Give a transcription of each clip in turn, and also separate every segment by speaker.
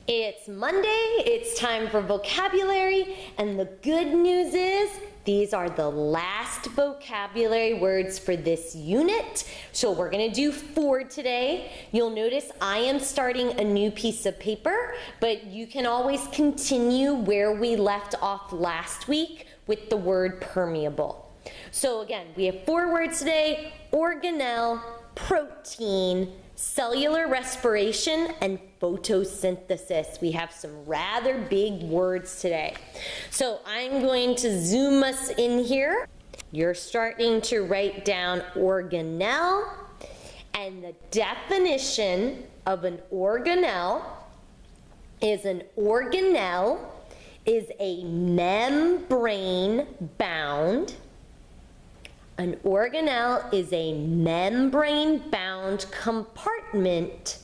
Speaker 1: It's Monday, it's time for vocabulary, and the good news is these are the last vocabulary words for this unit. So we're going to do 4 today. You'll notice I am starting a new piece of paper, but you can always continue where we left off last week with the word permeable. So again, we have 4 words today: organelle, protein, cellular respiration, and photosynthesis. We have some rather big words today. So I'm going to zoom us in here. You're starting to write down organelle, and the definition of an organelle is a membrane bound. An organelle is a membrane-bound compartment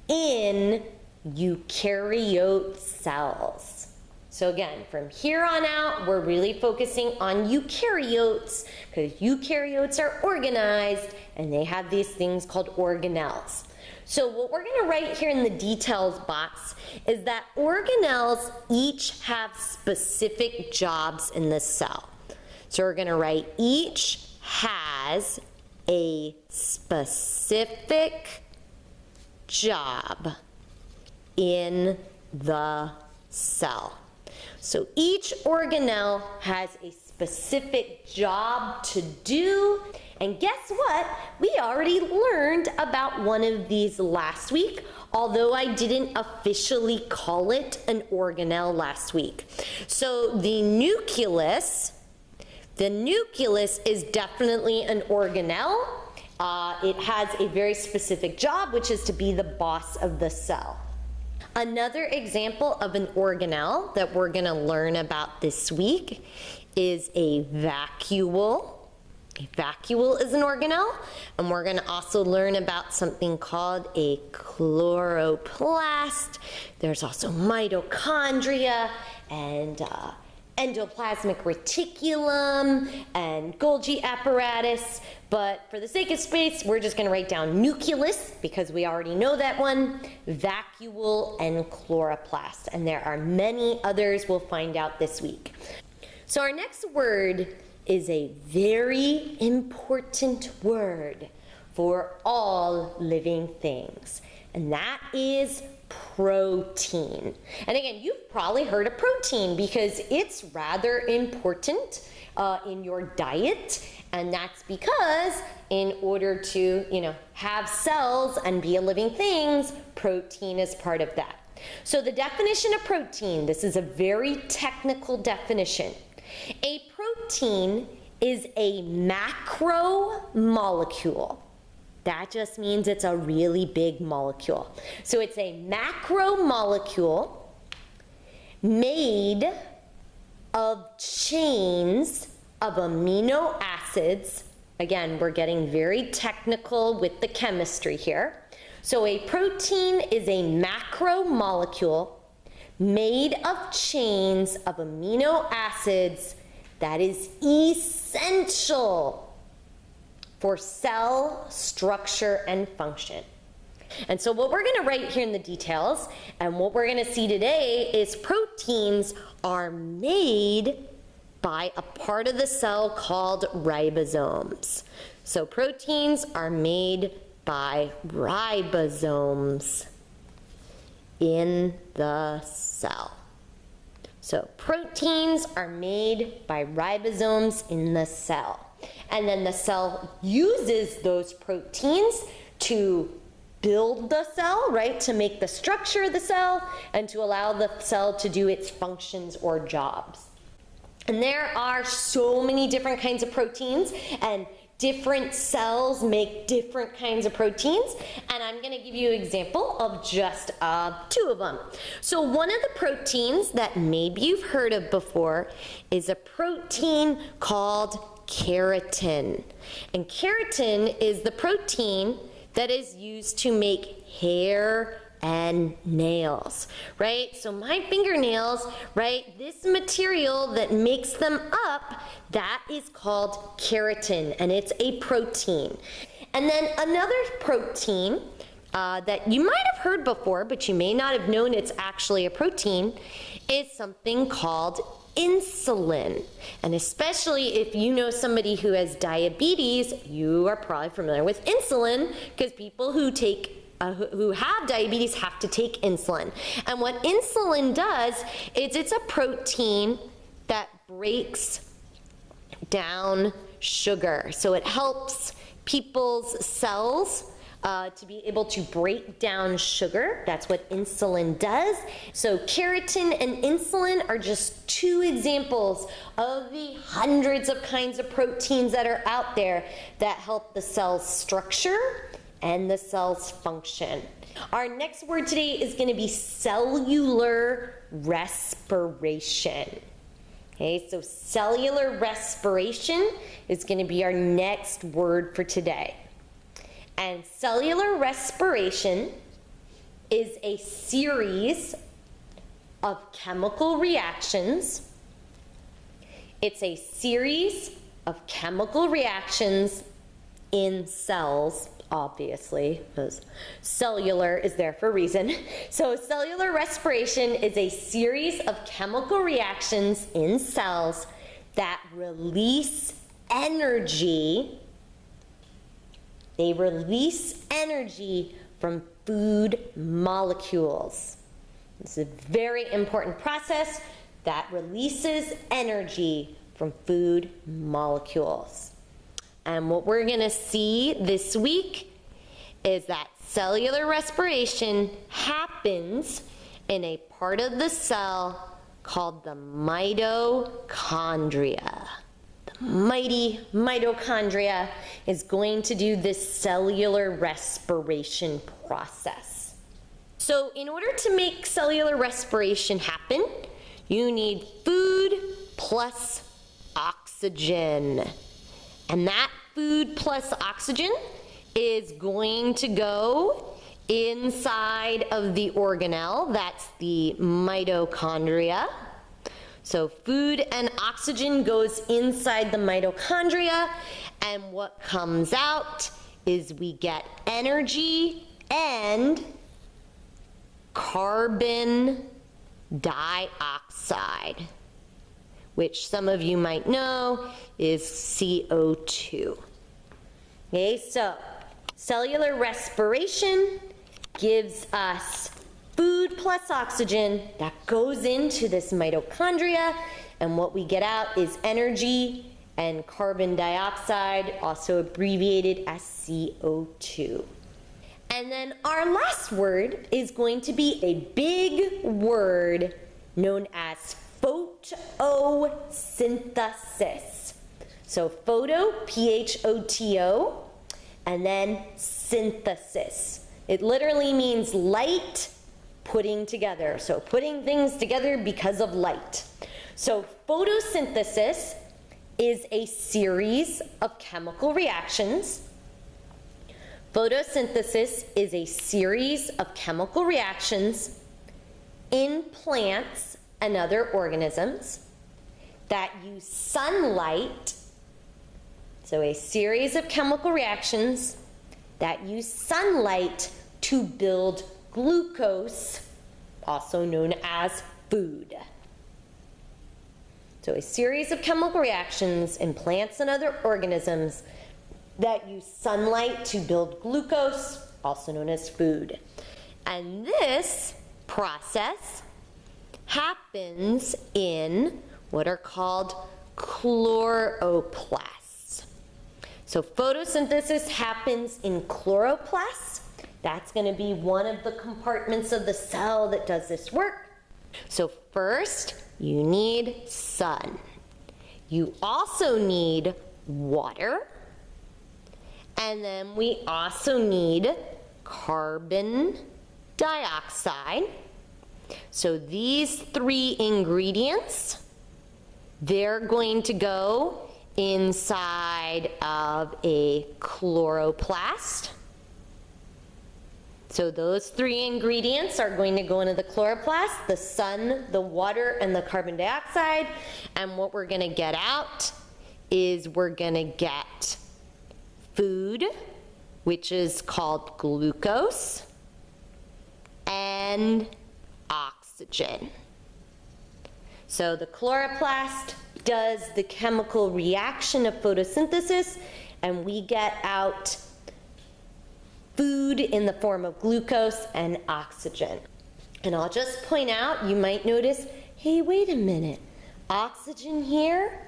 Speaker 1: in eukaryote cells. So again, from here on out, we're really focusing on eukaryotes because eukaryotes are organized and they have these things called organelles. So what we're going to write here in the details box is that organelles each have specific jobs in the cell. So we're going to write each has a specific job in the cell. So each organelle has a specific job to do. And guess what? We already learned about one of these last week, although I didn't officially call it an organelle last week. So the nucleus is definitely an organelle. It has a very specific job, which is to be the boss of the cell. Another example of an organelle that we're going to learn about this week is a vacuole. A vacuole is an organelle, and we're going to also learn about something called a chloroplast. There's also mitochondria and endoplasmic reticulum and Golgi apparatus, but for the sake of space, we're just going to write down nucleus because we already know that one, vacuole, and chloroplast, and there are many others we'll find out this week. So our next word is a very important word for all living things, and that is protein. And again, you've probably heard of protein because it's rather important in your diet, and that's because in order to, have cells and be a living thing, protein is part of that. So the definition of protein, this is a very technical definition. A protein is a macromolecule. That just means it's a really big molecule. So it's a macromolecule made of chains of amino acids. Again, we're getting very technical with the chemistry here. So a protein is a macromolecule made of chains of amino acids that is essential for cell structure and function. And so what we're going to write here in the details, and what we're going to see today, is proteins are made by a part of the cell called ribosomes. So proteins are made by ribosomes in the cell. So proteins are made by ribosomes in the cell. And then the cell uses those proteins to build the cell, right, to make the structure of the cell and to allow the cell to do its functions or jobs. And there are so many different kinds of proteins, and different cells make different kinds of proteins, and I'm going to give you an example of just 2 of them. So one of the proteins that maybe you've heard of before is a protein called keratin. And keratin is the protein that is used to make hair and nails, right? So my fingernails, right, this material that makes them up, that is called keratin, and it's a protein. And then another protein that you might have heard before, but you may not have known it's actually a protein, is something called insulin. And especially if you know somebody who has diabetes, you are probably familiar with insulin, because people who have diabetes have to take insulin. And what insulin does is it's a protein that breaks down sugar. So it helps people's cells to be able to break down sugar. That's what insulin does. So keratin and insulin are just two examples of the hundreds of kinds of proteins that are out there that help the cell's structure and the cell's function. Our next word today is going to be cellular respiration. Okay, so cellular respiration is going to be our next word for today. And cellular respiration is a series of chemical reactions. It's a series of chemical reactions in cells, obviously, because cellular is there for a reason. So cellular respiration is a series of chemical reactions in cells that release energy. They release energy from food molecules. This is a very important process that releases energy from food molecules. And what we're going to see this week is that cellular respiration happens in a part of the cell called the mitochondria. The mighty mitochondria is going to do this cellular respiration process. So in order to make cellular respiration happen, you need food plus oxygen. And that food plus oxygen is going to go inside of the organelle. That's the mitochondria. So food and oxygen goes inside the mitochondria, and what comes out is we get energy and carbon dioxide, which some of you might know is CO2. Okay, so cellular respiration gives us food plus oxygen that goes into this mitochondria, and what we get out is energy and carbon dioxide, also abbreviated as CO2. And then our last word is going to be a big word known as photosynthesis. So photo, P-H-O-T-O, and then synthesis. It literally means light putting together. So putting things together because of light. So photosynthesis is a series of chemical reactions. Photosynthesis is a series of chemical reactions in plants and other organisms that use sunlight. So a series of chemical reactions that use sunlight to build glucose, also known as food. So a series of chemical reactions in plants and other organisms that use sunlight to build glucose, also known as food. And this process happens in what are called chloroplasts. So photosynthesis happens in chloroplasts. That's going to be one of the compartments of the cell that does this work. So first, you need sun. You also need water. And then we also need carbon dioxide. So these three ingredients, they're going to go inside of a chloroplast. So those three ingredients are going to go into the chloroplast: the sun, the water, and the carbon dioxide. And what we're going to get out is we're going to get food, which is called glucose and oxygen. So the chloroplast does the chemical reaction of photosynthesis, and we get out food in the form of glucose and oxygen. And I'll just point out, you might notice, hey, wait a minute, oxygen here,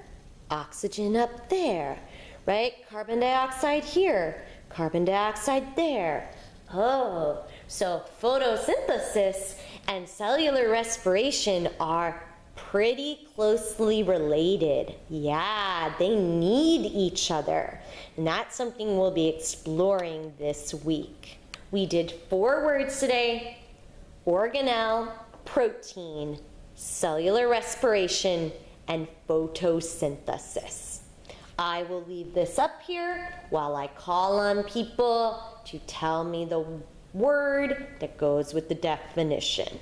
Speaker 1: oxygen up there, right? Carbon dioxide here, carbon dioxide there. Oh, so photosynthesis and cellular respiration are pretty closely related. Yeah, they need each other. And that's something we'll be exploring this week. We did 4 words today: organelle, protein, cellular respiration, and photosynthesis. I will leave this up here while I call on people to tell me the word that goes with the definition.